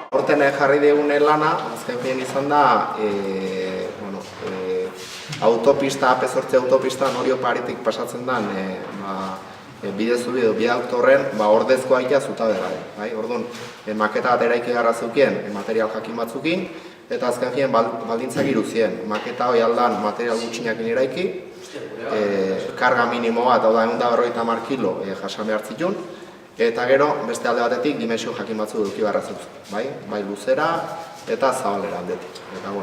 Horten jarri digune lana, azken fien izan da, autopista, AP8 autopista Orio Paritik pasatzen den bide zubi edo biadukto horren ordezkoa ikia zutabe bai. Orduan, maketa bat eraiki garra zeukien, material jakin batzukin, eta azken fien baldintzak iruzien. Maketa hori aldan material gutxinakin eraiki, karga minimo bat, hau da 150 kilo jasan behar zituen, eta gero, beste alde batetik, dimensio jakin batzu eduki barra zeutzen, bai luzera eta zabalera aldetik. Eta,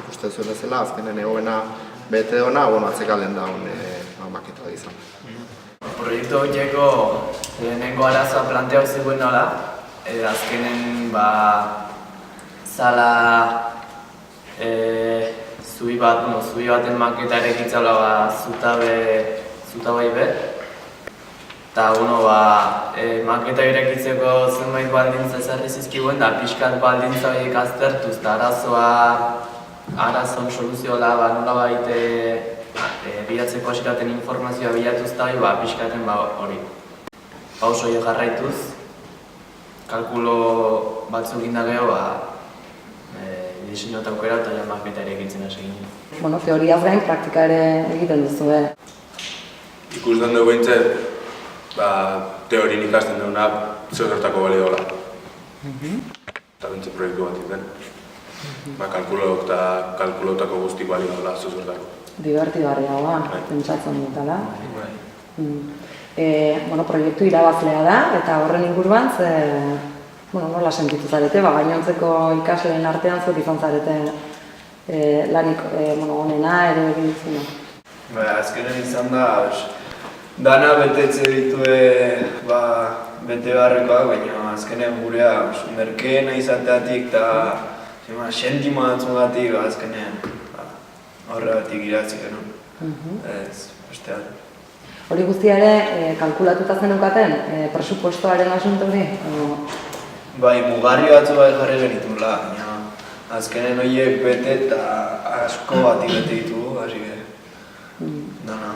ikusten zuen bezala, azkenen egoena bete dona, atzekalden da maketa da izan. Proiektu horieko lehenengo arazoa planteau zegoen nola, azkenen zala zubi baten maketa erekitzala zutabai be. Eta maketa irekitzeko zenbait baldintza ezarri zizkiguen, da pixkat baldintza horiek aztertuz, eta arazoan soluzioa nola baite bilatzeko hasiraten informazioa bilatuz eta pixkaten hori. Pauso horiek jarraituz, kalkulo batzuk indageo, diseinu eta aukera eta maketa irekitzen hasi ginen. Teoriaz gain praktika ere egiten duzu, Ikusten dugu behintzat, teorien ikasten duguna zertarako balio dola. Eta bintzat proiektu bat egiten. Kalkulotako guztik balio dola zertarako. Divertigarria pentsatzen dutela. Proiektu irabazlea da, eta horren inguruan nola sentitu zarete, gainontzeko ikasleen artean zuek izan zarete lanik onena edo egin duzuna. Azkenen izan da, dana betetze ditue bete beharrekoak, baina azkenen gurea merkeena izateatik eta sentimo batzugatik azkenen horregatik iratzi genuen. Bestean. Hori guztia ere kalkulatuta zenukaten presupuestoaren asunto hori? Mugarri batzu jarri genitula, baina azkenen horiek bete eta asko batik bete ditugu, hasi dana.